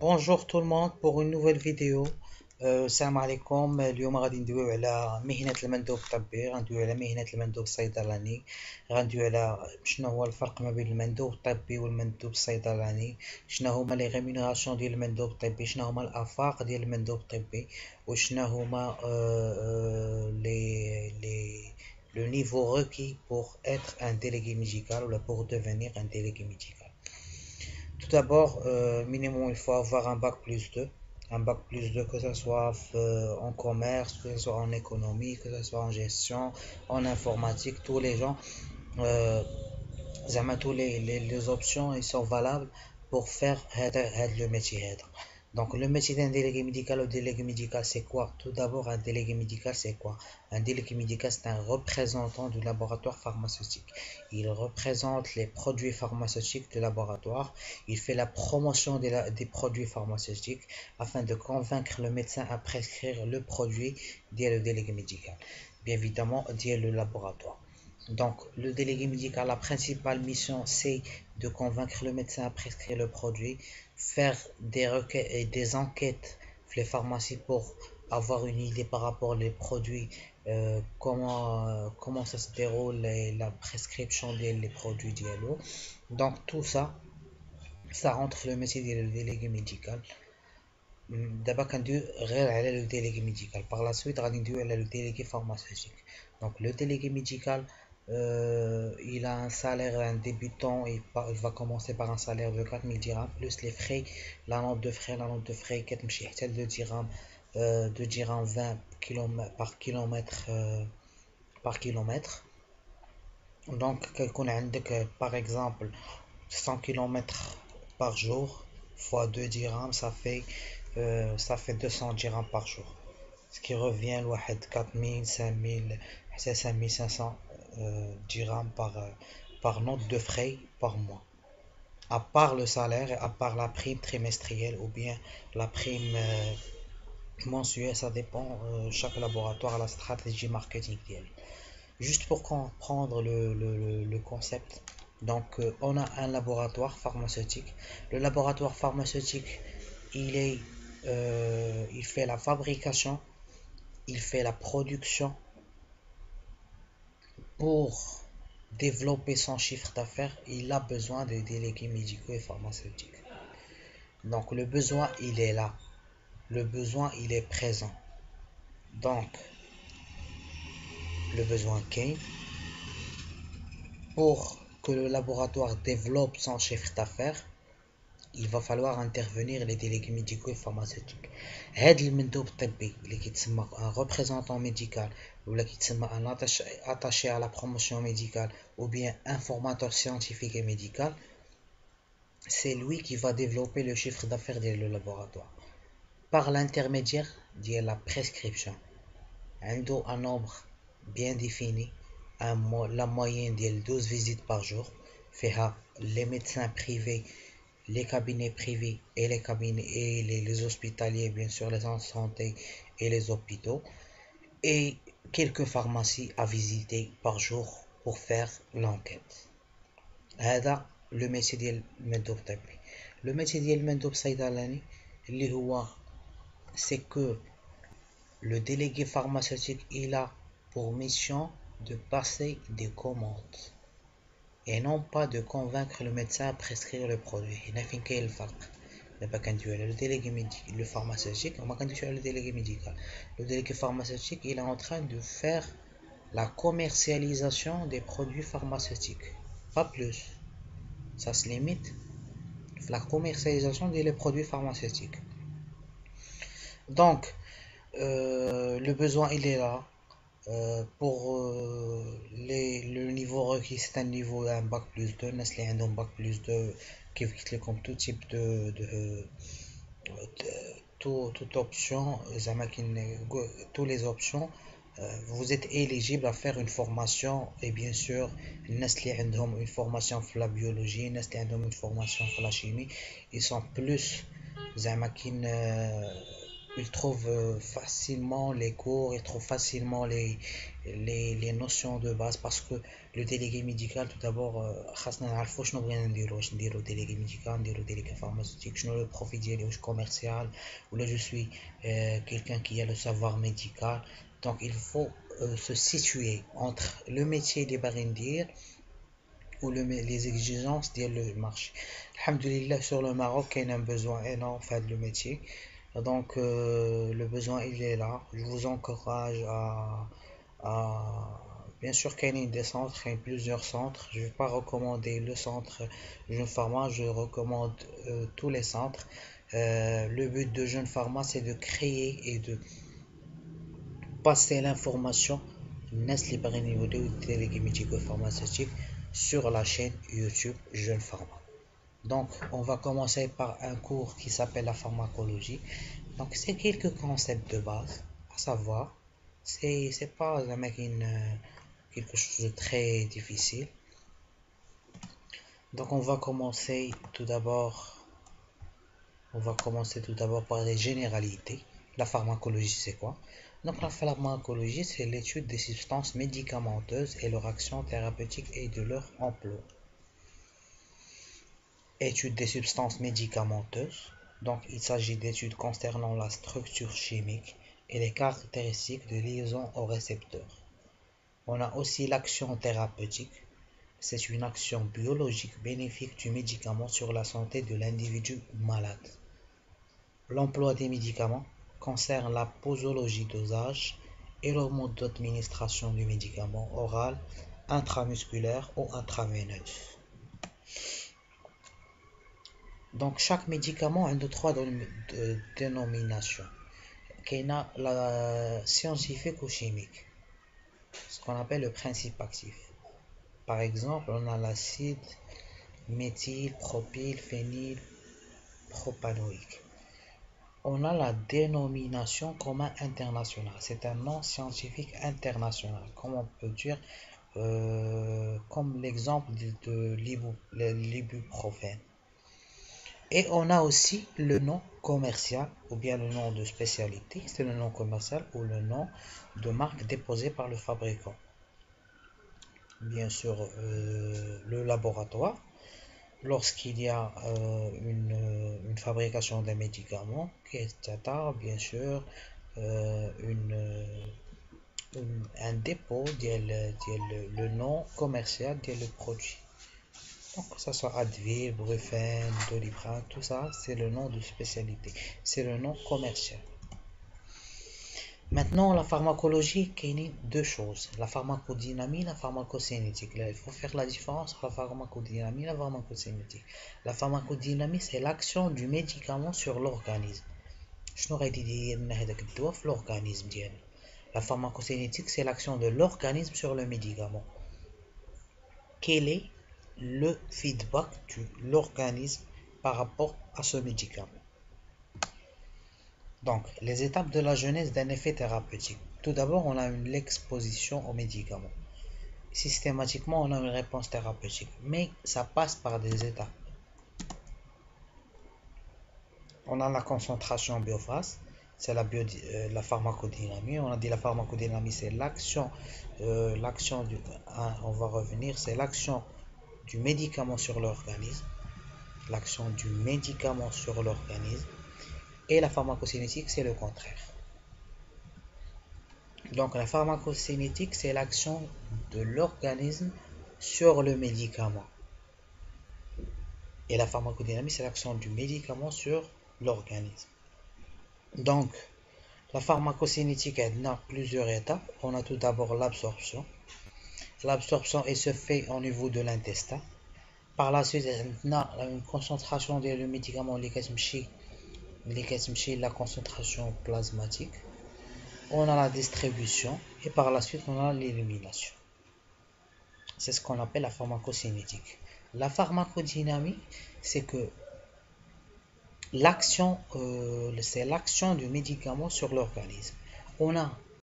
Bonjour tout le monde pour une nouvelle vidéo. السلام عليكم. اليوم غادي ندويو على مهنة المندوب الطبي، غندويو على مهنة المندوب الصيدلاني، غندويو على شنو هو الفرق ما بين المندوب الطبي والمندوب الصيدلاني، شنو هما لي ريمونيراسيون ديال المندوب الطبي، شنو هما الآفاق ديال المندوب الطبي، وشنو هما لي le niveau requis pour être un délégué médical ou pour devenir un délégué médical. Tout d'abord, minimum, il faut avoir un bac plus 2. Un bac plus 2, que ce soit en commerce, que ce soit en économie, que ce soit en gestion, en informatique, tous les gens, euh, tous les options, ils sont valables pour faire le métier. Donc, le métier d'un délégué médical ou délégué médical, c'est quoi? Tout d'abord, un délégué médical, c'est quoi? Un délégué médical, c'est un représentant du laboratoire pharmaceutique. Il représente les produits pharmaceutiques du laboratoire. Il fait la promotion des produits pharmaceutiques afin de convaincre le médecin à prescrire le produit dit le délégué médical. Bien évidemment, dit le laboratoire. Donc, le délégué médical, la principale mission, c'est de convaincre le médecin à prescrire le produit, faire des requêtes et des enquêtes pour les pharmacies pour avoir une idée par rapport aux produits, comment ça se déroule la prescription des produits d'ILO. Donc, tout ça, ça rentre le métier du délégué médical. D'abord, quand tu regardes le délégué médical, par la suite, on le délégué pharmaceutique. Donc, le délégué médical, il a un salaire, un débutant, il va commencer par un salaire de 4000 dirhams, plus les frais, la note de frais, 4 dirhams, 2 dirhams 20 par kilomètre. Donc, par exemple, 100 kilomètres par jour, fois 2 dirhams, ça fait 200 dirhams par jour. Ce qui revient à 4000, 5000, 5500 dirhams par note de frais par mois. À part le salaire et à part la prime trimestrielle ou bien la prime mensuelle, ça dépend, chaque laboratoire a la stratégie marketing. Juste pour comprendre le concept, donc on a un laboratoire pharmaceutique. Le laboratoire pharmaceutique, il fait la fabrication, il fait la production pour développer son chiffre d'affaires. Il a besoin de délégués médicaux et pharmaceutiques. Donc le besoin, il est là. Le besoin, il est présent. Donc le besoin qu'est pour que le laboratoire développe son chiffre d'affaires, il va falloir intervenir les délégués médicaux et pharmaceutiques. هذا المندوب الطبي اللي كيتسمى un représentant médical ولا كيتسمى un attaché à la promotion médicale ou bien un formateur scientifique et médical, c'est lui qui va développer le chiffre d'affaires du laboratoire par l'intermédiaire de la prescription. عنده un nombre bien défini, la moyenne de 12 visites par jour. فيها les médecins privés, les cabinets privés et les cabinets et les hospitaliers, bien sûr, les centres de santé et les hôpitaux, et quelques pharmacies à visiter par jour pour faire l'enquête. هذا le métier ديال المندوب الطبي. Le métier ديال المندوب الصيدلاني اللي هو c'est que le délégué pharmaceutique il a pour mission de passer des commandes et non pas de convaincre le médecin à prescrire le produit. هنا فين كاين الفرق. دابا كندويو على le délégué médical, le pharmaceutique, وما كندويوش على le délégué médical. Le délégué pharmaceutique, il est en train de faire la commercialisation des produits pharmaceutiques. Pas plus. Ça se limite à la commercialisation des produits pharmaceutiques. Donc, le besoin, il est là. Pour le niveau requis, c'est un niveau d'un bac plus 2. الناس اللي عندهم bac plus 2 كيف قلت لكم tout type toute option زعما tous les options, vous êtes éligible à faire une formation. Et bien sûr الناس اللي عندهم une formation في la biologie, الناس اللي عندهم une formation في la chimie, ils sont plus زعما كاين il trouve facilement les cours, il trouve facilement les notions de base parce que le délégué médical, tout d'abord, خاصنا نعرفوا شنو بغينا نديرو واش نديرو délégué médical, نديرو délégué pharmaceutique, شنو le profil ديالي, واش commercial ou là je suis quelqu'un qui a le savoir médical. Donc il faut se situer entre le métier des باغي ندير ou les exigences du marché. Alhamdulillah, sur le Maroc, il y a un besoin énorme de le métier. Donc, le besoin, il est là. Je vous encourage bien sûr qu'il y a des centres, il y a plusieurs centres. Je ne vais pas recommander le centre Jeune Pharma, je recommande tous les centres. Le but de Jeune Pharma, c'est de créer et de passer l'information Nestlé Paris-Niveau 2 ou délégué médico-pharmaceutique sur la chaîne YouTube Jeune Pharma. Donc, on va commencer par un cours qui s'appelle la pharmacologie. Donc, c'est quelques concepts de base à savoir. C'est pas quelque chose de très difficile. Donc, on va commencer tout d'abord par les généralités. La pharmacologie, c'est quoi? Donc, la pharmacologie, c'est l'étude des substances médicamenteuses et leur action thérapeutique et de leur emploi. Étude des substances médicamenteuses. Donc, il s'agit d'études concernant la structure chimique et les caractéristiques de liaison aux récepteurs. On a aussi l'action thérapeutique. C'est une action biologique bénéfique du médicament sur la santé de l'individu malade. L'emploi des médicaments concerne la posologie dosage et le mode d'administration du médicament oral, intramusculaire ou intraveineuse. Donc chaque médicament a trois dénominations. Il y a la scientifique ou chimique, ce qu'on appelle le principe actif. Par exemple, on a l'acide méthyl, propyl, phényl, propanoïque. On a la dénomination commun international. C'est un nom scientifique international, comme on peut dire, comme l'exemple de l'ibuprofène. Et on a aussi le nom commercial ou bien le nom de spécialité, c'est le nom commercial ou le nom de marque déposé par le fabricant. Bien sûr, le laboratoire, lorsqu'il y a une fabrication d'un médicament, bien sûr, un dépôt, le nom commercial le produit. Donc, que ce soit Advil, Brufen, Doliprane, tout ça, c'est le nom de spécialité. C'est le nom commercial. Maintenant, la pharmacologie, il y a deux choses. La pharmacodynamie, la pharmacocinétique. Là, il faut faire la différence entre la pharmacodynamie et la pharmacocinétique. La pharmacodynamie, c'est l'action du médicament sur l'organisme. Je n'aurais dit l'organisme. La pharmacocinétique, c'est l'action de l'organisme sur le médicament. Quel est le feedback de l'organisme par rapport à ce médicament? Donc, les étapes de la genèse d'un effet thérapeutique. Tout d'abord, on a l'exposition au médicament. Systématiquement, on a une réponse thérapeutique, mais ça passe par des étapes. On a la concentration biophase, c'est la pharmacodynamie. On a dit la pharmacodynamie, c'est l'action on va revenir, c'est l'action du médicament sur l'organisme. L'action du médicament sur l'organisme. Et la pharmacocinétique, c'est le contraire. Donc la pharmacocinétique, c'est l'action de l'organisme sur le médicament. Et la pharmacodynamie, c'est l'action du médicament sur l'organisme. Donc, la pharmacocinétique, elle a plusieurs étapes. On a tout d'abord l'absorption. L'absorption, elle se fait au niveau de l'intestin. Par la suite, on a une concentration du médicament, la concentration plasmatique. On a la distribution et par la suite, on a l'élimination. C'est ce qu'on appelle la pharmacocinétique. La pharmacodynamie, c'est que c'est l'action du médicament sur l'organisme. On a